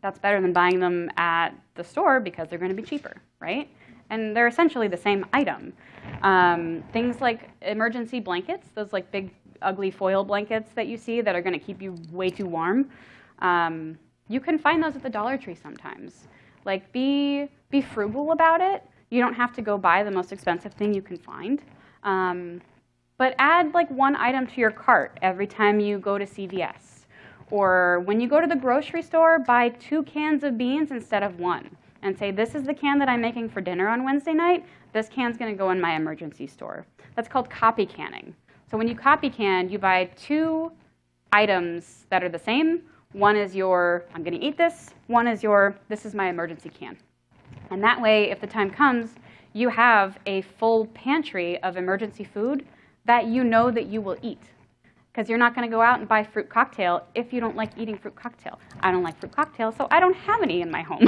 that's better than buying them at the store because they're going to be cheaper, right? And they're essentially the same item. Things like emergency blankets, those like big, ugly foil blankets that you see that are going to keep you way too warm, you can find those at the Dollar Tree sometimes. Like, be frugal about it. You don't have to go buy the most expensive thing you can find. But add like 1 item to your cart every time you go to CVS. Or when you go to the grocery store, buy 2 cans of beans instead of 1. And say, this is the can that I'm making for dinner on Wednesday night. This can's going to go in my emergency store. That's called copy canning. So when you copy can, you buy 2 items that are the same. One is your, I'm going to eat this. One is your, this is my emergency can. And that way, if the time comes, you have a full pantry of emergency food that you know that you will eat. because you're not going to go out and buy fruit cocktail if you don't like eating fruit cocktail. I don't like fruit cocktail, so I don't have any in my home.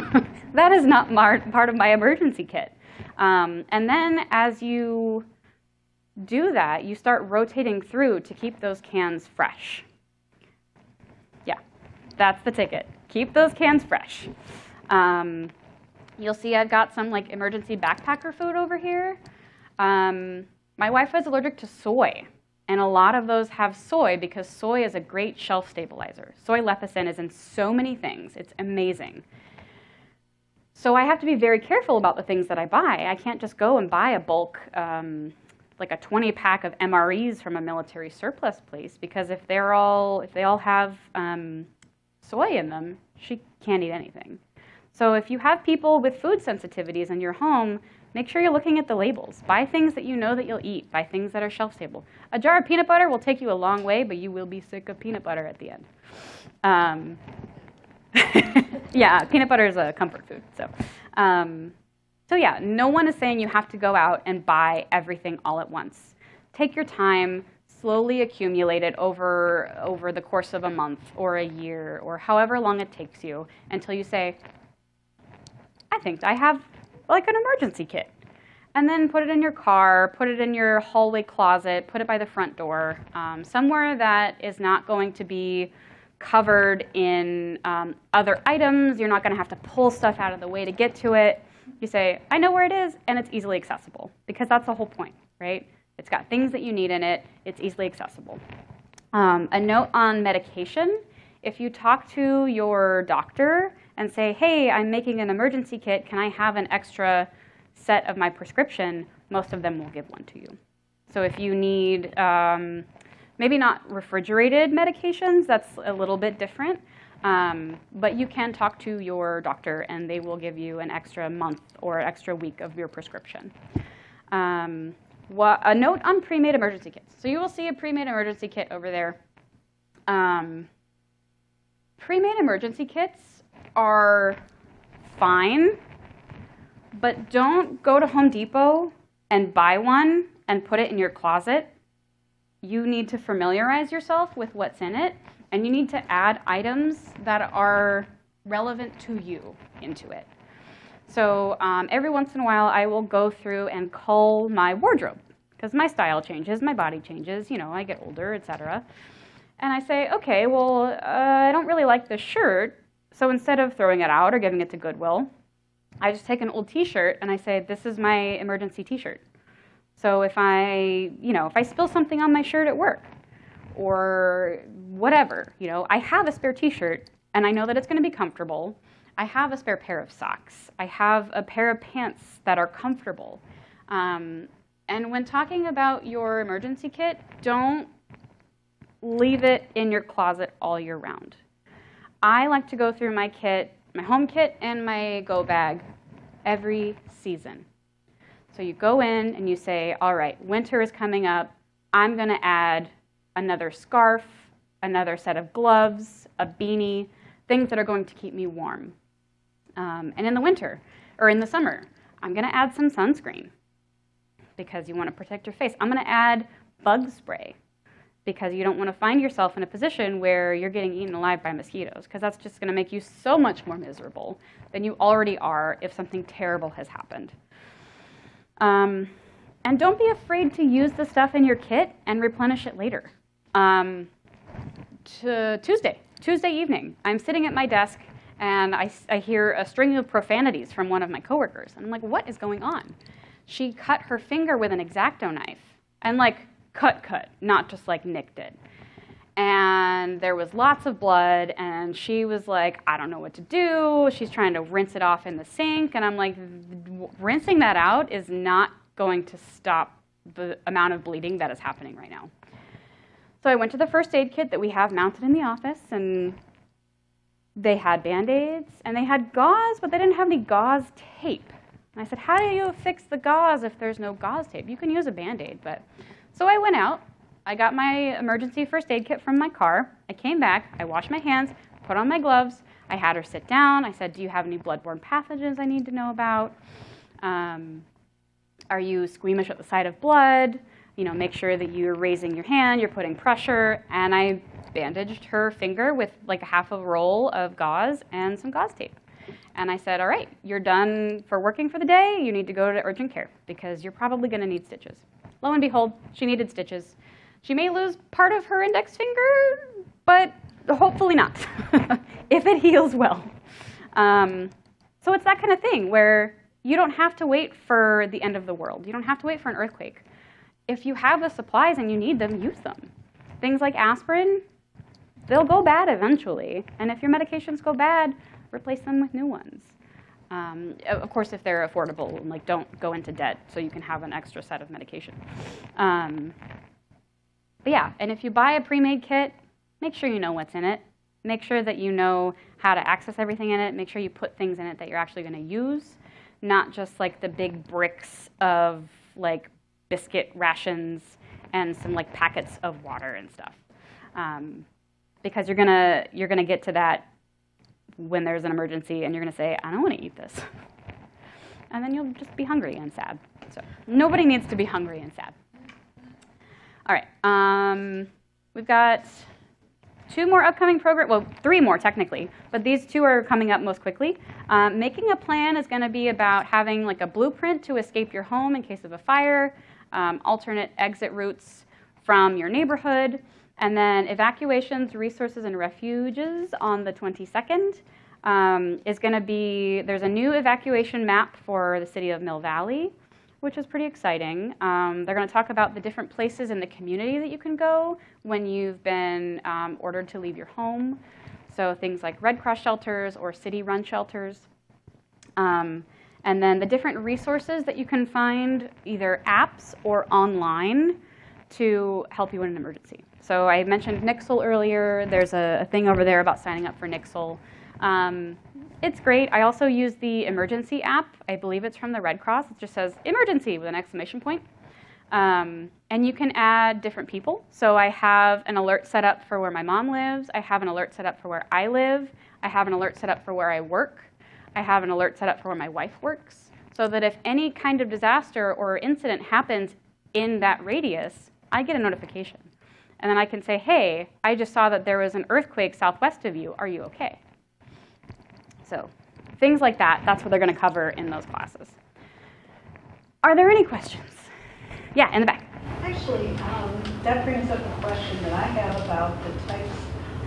That is not part of my emergency kit. And then as you do that, you start rotating through to keep those cans fresh. Yeah, that's the ticket. Keep those cans fresh. You'll see I've got some like emergency backpacker food over here. My wife is allergic to soy, and a lot of those have soy because soy is a great shelf stabilizer. Soy lecithin is in so many things. It's amazing. So I have to be very careful about the things that I buy. I can't just go and buy a bulk, like a 20-pack of MREs from a military surplus place, because if they all have soy in them, she can't eat anything. So if you have people with food sensitivities in your home, make sure you're looking at the labels. Buy things that you know that you'll eat. Buy things that are shelf stable. A jar of peanut butter will take you a long way, but you will be sick of peanut butter at the end. Yeah, peanut butter is a comfort food. So yeah, no one is saying you have to go out and buy everything all at once. Take your time, slowly accumulate it over the course of a month or a year or however long it takes you until you say, I think I have like an emergency kit. And then put it in your car, put it in your hallway closet, put it by the front door, somewhere that is not going to be covered in other items. You're not going to have to pull stuff out of the way to get to it. You say, I know where it is, and it's easily accessible, because that's the whole point, right? It's got things that you need in it. It's easily accessible. A note on medication. If you talk to your doctor and say, hey, I'm making an emergency kit, can I have an extra set of my prescription? Most of them will give one to you. So if you need maybe not refrigerated medications, that's a little bit different, but you can talk to your doctor and they will give you an extra month or extra week of your prescription. A note on pre-made emergency kits. So you will see a pre-made emergency kit over there. Pre-made emergency kits are fine, but don't go to Home Depot and buy one and put it in your closet. You need to familiarize yourself with what's in it, and you need to add items that are relevant to you into it. So every once in a while, I will go through and cull my wardrobe, because my style changes, my body changes, I get older, etc. And I say, okay, well, I don't really like this shirt, so instead of throwing it out or giving it to Goodwill, I just take an old t-shirt and I say, this is my emergency t-shirt. So if I spill something on my shirt at work or whatever, I have a spare t-shirt and I know that it's going to be comfortable. I have a spare pair of socks. I have a pair of pants that are comfortable. And when talking about your emergency kit, don't leave it in your closet all year round. I like to go through my kit, my home kit and my go bag every season. So you go in and you say, all right, winter is coming up. I'm going to add another scarf, another set of gloves, a beanie, things that are going to keep me warm. And in the winter, or in the summer, I'm going to add some sunscreen because you want to protect your face. I'm going to add bug spray because you don't want to find yourself in a position where you're getting eaten alive by mosquitoes, because that's just going to make you so much more miserable than you already are if something terrible has happened. And don't be afraid to use the stuff in your kit and replenish it later. Tuesday evening, I'm sitting at my desk and I hear a string of profanities from one of my coworkers. And I'm like, what is going on? She cut her finger with an X-Acto knife and cut, not just like nicked it. And there was lots of blood, and she was like, I don't know what to do. She's trying to rinse it off in the sink, and I'm like, rinsing that out is not going to stop the amount of bleeding that is happening right now. So I went to the first aid kit that we have mounted in the office, and they had Band-Aids, and they had gauze, but they didn't have any gauze tape. And I said, how do you fix the gauze if there's no gauze tape? You can use a Band-Aid, but... So I went out, I got my emergency first aid kit from my car, I came back, I washed my hands, put on my gloves, I had her sit down, I said, do you have any bloodborne pathogens I need to know about? Are you squeamish at the sight of blood? make sure that you're raising your hand, you're putting pressure, and I bandaged her finger with like a half a roll of gauze and some gauze tape. And I said, all right, you're done for working for the day. You need to go to urgent care because you're probably going to need stitches. Lo and behold, she needed stitches. She may lose part of her index finger, but hopefully not, if it heals well. So it's that kind of thing where you don't have to wait for the end of the world. You don't have to wait for an earthquake. If you have the supplies and you need them, use them. Things like aspirin, they'll go bad eventually. And if your medications go bad, replace them with new ones. Of course, if they're affordable, like don't go into debt so you can have an extra set of medication. But yeah, and if you buy a pre-made kit, make sure you know what's in it. Make sure that you know how to access everything in it. Make sure you put things in it that you're actually going to use, not just like the big bricks of like biscuit rations and some like packets of water and stuff. Because you're gonna get to that when there's an emergency and you're gonna say, I don't want to eat this. And then you'll just be hungry and sad. So nobody needs to be hungry and sad. All right, we've got 2 more upcoming programs, well, 3 more technically, but these 2 are coming up most quickly. Making a plan is gonna be about having like a blueprint to escape your home in case of a fire, alternate exit routes from your neighborhood, and then evacuations, resources, and refuges on the 22nd is gonna be, there's a new evacuation map for the city of Mill Valley, which is pretty exciting. They're going to talk about the different places in the community that you can go when you've been ordered to leave your home. So things like Red Cross shelters or city-run shelters. And then the different resources that you can find, either apps or online, to help you in an emergency. So I mentioned Nixle earlier. There's a thing over there about signing up for Nixle. It's great. I also use the emergency app. I believe it's from the Red Cross. It just says emergency with an exclamation point. And you can add different people. So I have an alert set up for where my mom lives. I have an alert set up for where I live. I have an alert set up for where I work. I have an alert set up for where my wife works. So that if any kind of disaster or incident happens in that radius, I get a notification. And then I can say, hey, I just saw that there was an earthquake southwest of you. Are you okay? So things like that, that's what they're going to cover in those classes. Are there any questions? Yeah, in the back. Actually, that brings up a question that I have about the types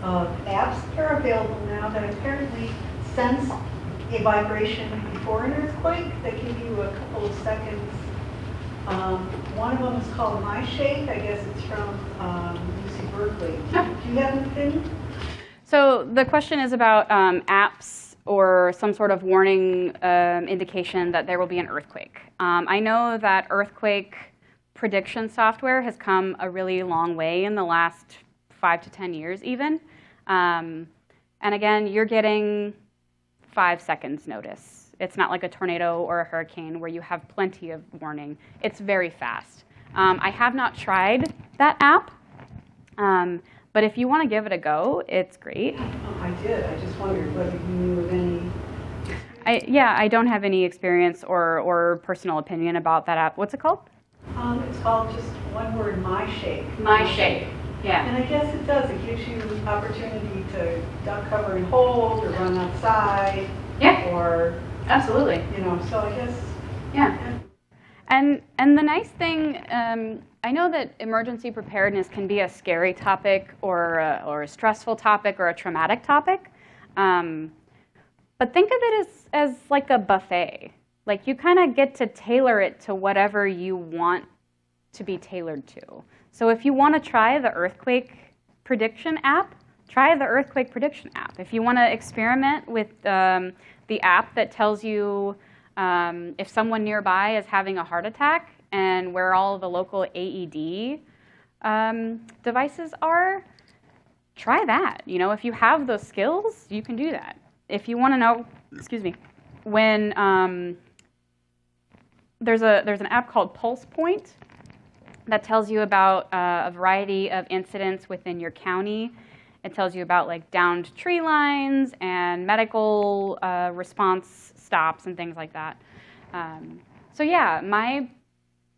of apps that are available now that apparently sense a vibration before an earthquake that give you a couple of seconds. One of them is called My Shake. I guess it's from UC Berkeley. Do you have anything? So the question is about apps or some sort of warning indication that there will be an earthquake. I know that earthquake prediction software has come a really long way in the last 5 to 10 years even. And again, you're getting 5 seconds notice. It's not like a tornado or a hurricane where you have plenty of warning. It's very fast. I have not tried that app, but if you want to give it a go, it's great. I did. I just wondered whether you knew of any. I don't have any experience or personal opinion about that app. What's it called? It's called just one word, My Shake. My Shake. Yeah. And I guess it does. It gives you opportunity to duck, cover, and hold, or run outside. Yeah. Or absolutely. So I guess. Yeah. And the nice thing, I know that emergency preparedness can be a scary topic or a stressful topic or a traumatic topic, but think of it as like a buffet. Like you kind of get to tailor it to whatever you want to be tailored to. So if you want to try the earthquake prediction app, try the earthquake prediction app. If you want to experiment with the app that tells you if someone nearby is having a heart attack and where all the local AED devices are, try that. If you have those skills, you can do that. If you want to know, when there's an app called Pulse Point that tells you about a variety of incidents within your county. It tells you about like downed tree lines and medical response stops and things like that. So yeah, my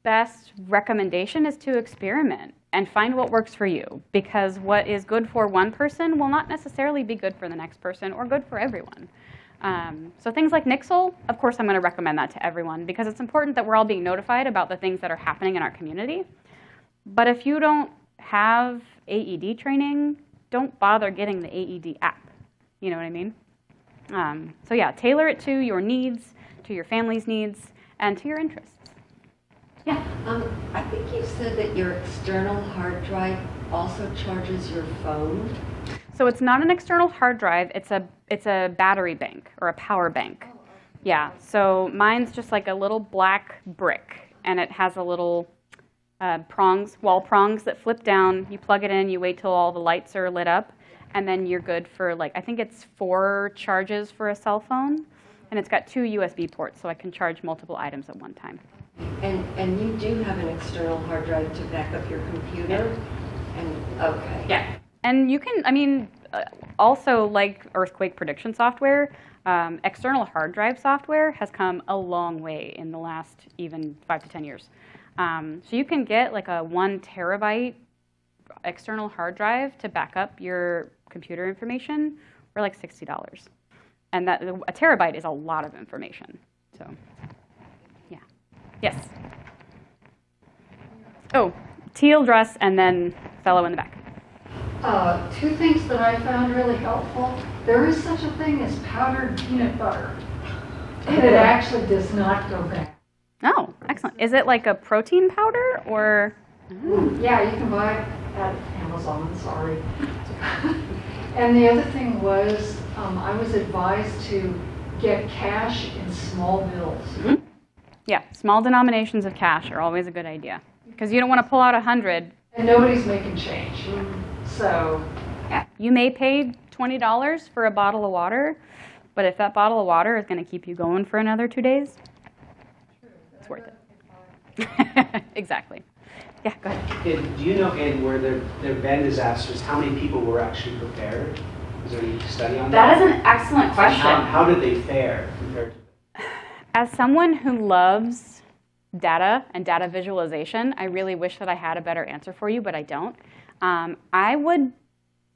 best recommendation is to experiment and find what works for you, because what is good for one person will not necessarily be good for the next person or good for everyone. So things like Nixle, of course I'm going to recommend that to everyone because it's important that we're all being notified about the things that are happening in our community. But if you don't have AED training, don't bother getting the AED app. You know what I mean? So yeah, tailor it to your needs, to your family's needs, and to your interests. Yeah. I think you said that your external hard drive also charges your phone. So it's not an external hard drive, it's a battery bank or a power bank. Oh, okay. Yeah, so mine's just like a little black brick, and it has a little wall prongs that flip down. You plug it in, you wait till all the lights are lit up, and then you're good for like, I think it's 4 charges for a cell phone, and it's got 2 USB ports, so I can charge multiple items at one time. And you do have an external hard drive to back up your computer? Yeah. And okay. Yeah. And you can, I mean, also like earthquake prediction software, external hard drive software has come a long way in the last even 5 to 10 years. So you can get like a 1 terabyte external hard drive to back up your computer information for like $60. And that a terabyte is a lot of information. So, yeah. Yes. Oh, teal dress and then fellow in the back. 2 things that I found really helpful. There is such a thing as powdered peanut butter, and it actually does not go bad. Oh, excellent. Is it like a protein powder or? Yeah, you can buy it at Amazon, sorry. And the other thing was, I was advised to get cash in small bills. Mm-hmm. Yeah, small denominations of cash are always a good idea because you don't want to pull out 100. And nobody's making change. So, yeah, you may pay $20 for a bottle of water, but if that bottle of water is going to keep you going for another 2 days, it's worth it. Exactly. Yeah, go ahead. Do you know, Ann, where there have been disasters, how many people were actually prepared? Is there any study on that? That is an excellent question. How did they fare compared to? As someone who loves data and data visualization, I really wish that I had a better answer for you, but I don't. I would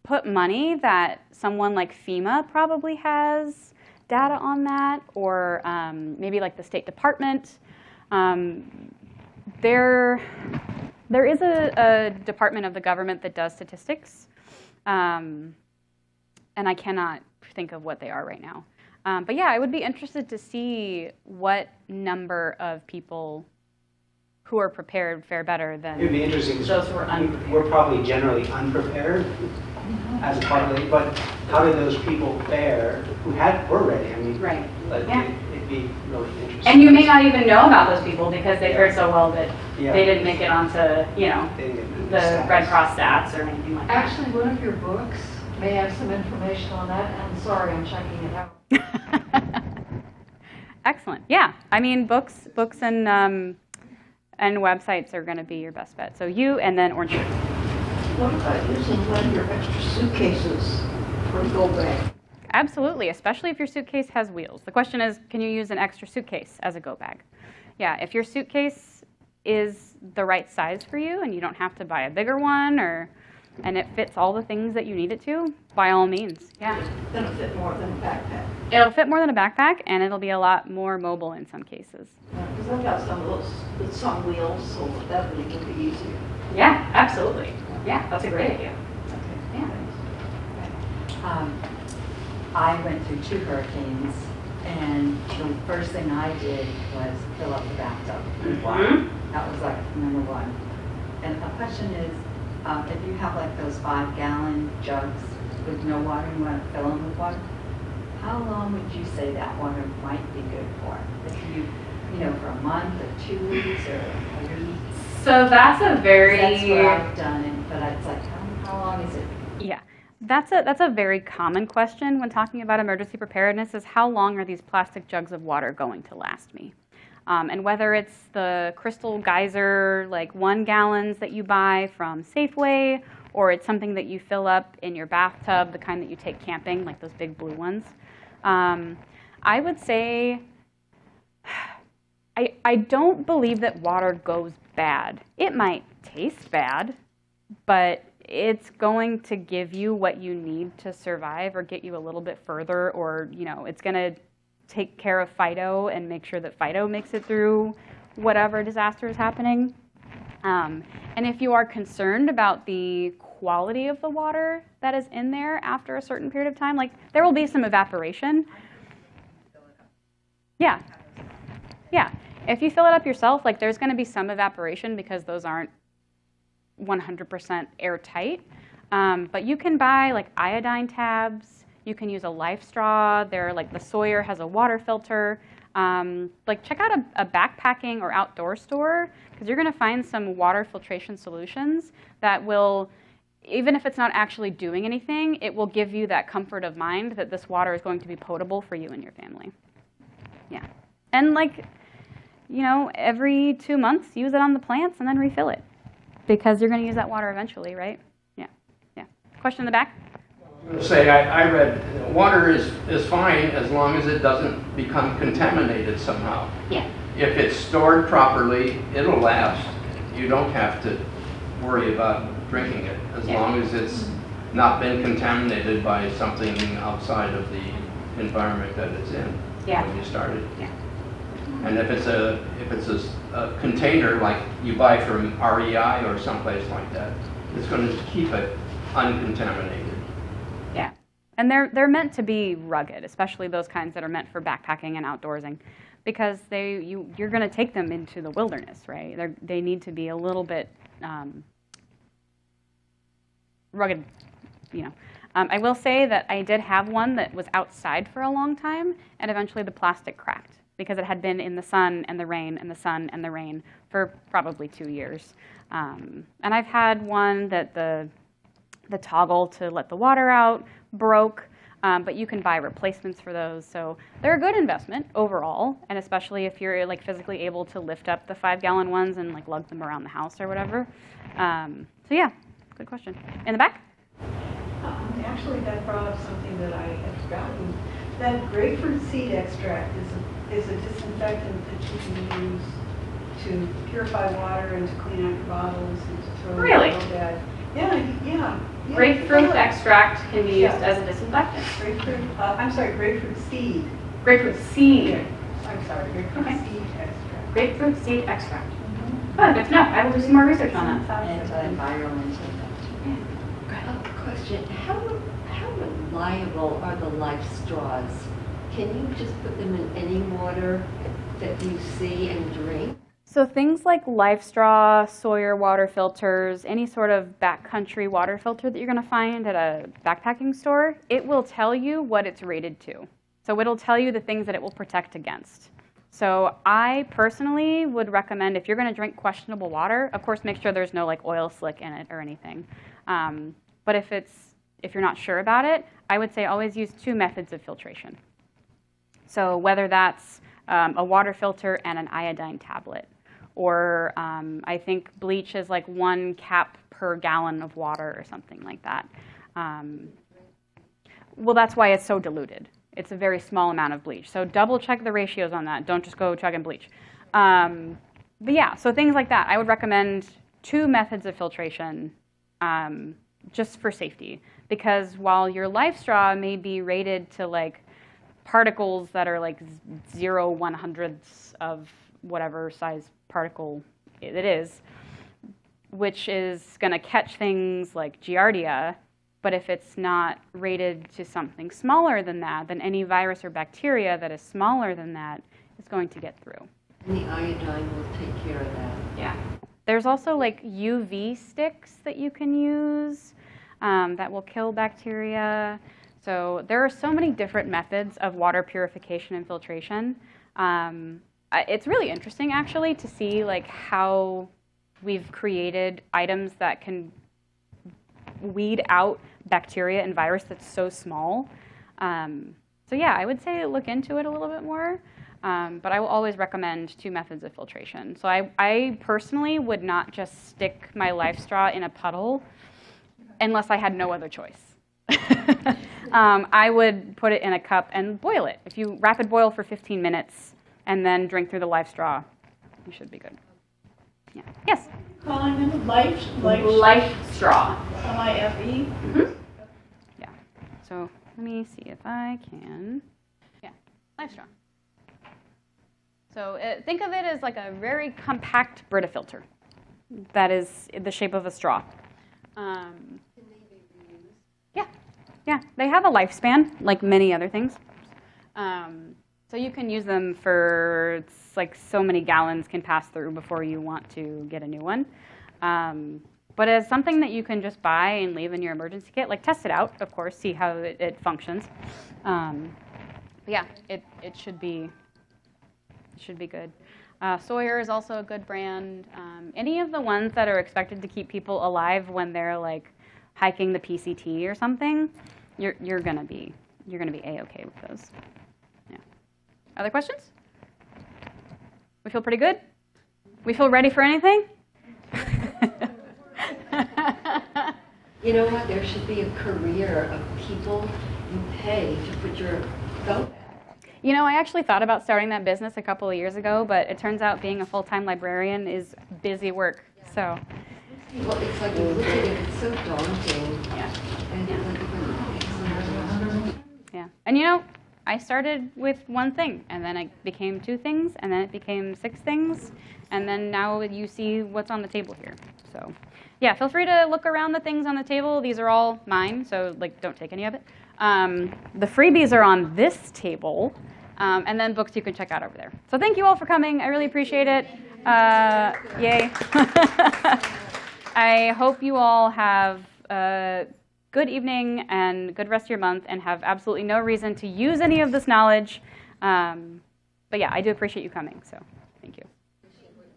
put money that someone like FEMA probably has data on that, or maybe like the State Department. There is a department of the government that does statistics, and I cannot think of what they are right now. But yeah, I would be interested to see what number of people who are prepared fare better than It'd be interesting because those who are unprepared. we're probably generally unprepared as a population, but how did those people fare who were ready? I mean, Right. But Yeah. it'd be really interesting. And you may not even know about those people because they fared so well that Yeah. they didn't make it onto, you know, They didn't get the stats. Red Cross stats or anything like that. actually, one of your books may have some information on that, and sorry, I'm checking it out. Excellent. Yeah. I mean, books and websites are going to be your best bet. So you and then Orange Shirt. What about using one of your extra suitcases for a go bag? Absolutely, especially if your suitcase has wheels. The question is, can you use an extra suitcase as a go bag? Yeah, if your suitcase is the right size for you and you don't have to buy a bigger one and it fits all the things that you need it to, by all means, yeah. It's gonna fit more than a backpack. It'll fit more than a backpack and it'll be a lot more mobile in some cases. Because I've got some of those with some wheels, so that would make it easier. Yeah, absolutely. Yeah, that's a great idea. Okay. Yeah. I went through 2 hurricanes, and the first thing I did was fill up the bathtub with water. Mhm. That was like number 1. And the question is, if you have like those 5-gallon jugs with no water, and you want to fill them with water, how long would you say that water might be good for? If you know, for a month or 2 weeks or a week? So that's a very That's what I've done, but it's like, how long is it? Yeah, that's a very common question when talking about emergency preparedness is how long are these plastic jugs of water going to last me? And whether it's the crystal geyser, like 1 gallons that you buy from Safeway, or it's something that you fill up in your bathtub, the kind that you take camping, like those big blue ones. I would say I don't believe that water goes bad. It might taste bad, but it's going to give you what you need to survive or get you a little bit further, or, you know, it's going to take care of Fido and make sure that Fido makes it through whatever disaster is happening. And if you are concerned about the quality of the water that is in there after a certain period of time, like there will be some evaporation. Yeah. Yeah. If you fill it up yourself, like there's going to be some evaporation because those aren't 100% airtight. But you can buy like iodine tabs. You can use a life straw. There, like the Sawyer has a water filter. Like check out a backpacking or outdoor store, because you're going to find some water filtration solutions that will, even if it's not actually doing anything, it will give you that comfort of mind that this water is going to be potable for you and your family. Yeah. And like, you know, every 2 months, use it on the plants and then refill it, because you're going to use that water eventually, right? Yeah. Yeah. Question in the back? I'm going to say, I read water is fine as long as it doesn't become contaminated somehow. Yeah. If it's stored properly, it'll last. You don't have to worry about drinking it as long as it's not been contaminated by something outside of the environment that it's in when you start it. Yeah. And if it's a container like you buy from REI or someplace like that, it's going to keep it uncontaminated. Yeah. And they're meant to be rugged, especially those kinds that are meant for backpacking and outdoorsing, because you're going to take them into the wilderness, right? They need to be a little bit rugged, you know. I will say that I did have one that was outside for a long time, and eventually the plastic cracked because it had been in the sun and the rain and the sun and the rain for probably 2 years. And I've had one that the toggle to let the water out broke, but you can buy replacements for those. So they're a good investment overall, and especially if you're like physically able to lift up the 5-gallon ones and like lug them around the house or whatever. So yeah, good question. In the back? Actually, that brought up something that I had forgotten. That grapefruit seed extract is a disinfectant that you can use to purify water and to clean out your bottles and to throw Really? out bad. Yeah. Grapefruit extract can be used as a disinfectant. Grapefruit seed. Grapefruit seed. Grapefruit Okay. seed extract. Grapefruit seed extract. Oh, good to know. I will do some more research on that. Anti-environmental. Question, how reliable are the life straws? Can you just put them in any water that you see and drink? So things like Life Straw, Sawyer water filters, any sort of backcountry water filter that you're going to find at a backpacking store, it will tell you what it's rated to. So it'll tell you the things that it will protect against. So I personally would recommend, if you're going to drink questionable water, of course make sure there's no like oil slick in it or anything. But if you're not sure about it, I would say always use 2 methods of filtration. So whether that's a water filter and an iodine tablet, or I think bleach is like 1 cap per gallon of water or something like that. Well, that's why it's so diluted. It's a very small amount of bleach. So double check the ratios on that. Don't just go chugging bleach. But yeah, so things like that. I would recommend 2 methods of filtration just for safety. Because while your life straw may be rated to like particles that are like 0/100ths of whatever size particle it is, which is going to catch things like Giardia, but if it's not rated to something smaller than that, then any virus or bacteria that is smaller than that is going to get through. And the iodine will take care of that. Yeah. There's also like UV sticks that you can use that will kill bacteria. So there are so many different methods of water purification and filtration. It's really interesting actually to see like how we've created items that can weed out bacteria and virus that's so small. So yeah, I would say look into it a little bit more. But I will always recommend 2 methods of filtration. So I personally would not just stick my life straw in a puddle unless I had no other choice. I would put it in a cup and boil it. If you rapid boil for 15 minutes, and then drink through the life straw. You should be good. Yeah. Yes? Calling it life straw. LIFE. Yeah. So let me see if I can. Yeah, life straw. So think of it as like a very compact Brita filter that is the shape of a straw. Yeah, they have a lifespan, like many other things. So you can use them for, it's like so many gallons can pass through before you want to get a new one. But as something that you can just buy and leave in your emergency kit, like test it out, of course, see how it functions. But yeah, it should be good. Sawyer is also a good brand. Any of the ones that are expected to keep people alive when they're like hiking the PCT or something, you're gonna be A-okay with those. Yeah. Other questions? We feel pretty good? We feel ready for anything? You know what, there should be a career of people you pay to put your go back. You know, I actually thought about starting that business a couple of years ago, but it turns out being a full-time librarian is busy work. So, Well, it's like, you look at it, it's so daunting. yeah. And it's like, Yeah. And you know, I started with one thing, and then it became 2 things, and then it became 6 things, and then now you see what's on the table here. So, yeah, feel free to look around the things on the table. These are all mine, so like don't take any of it. The freebies are on this table, and then books you can check out over there. So thank you all for coming. I really appreciate it. Yay. I hope you all have a good evening and good rest of your month and have absolutely no reason to use any of this knowledge. But yeah, I do appreciate you coming. So.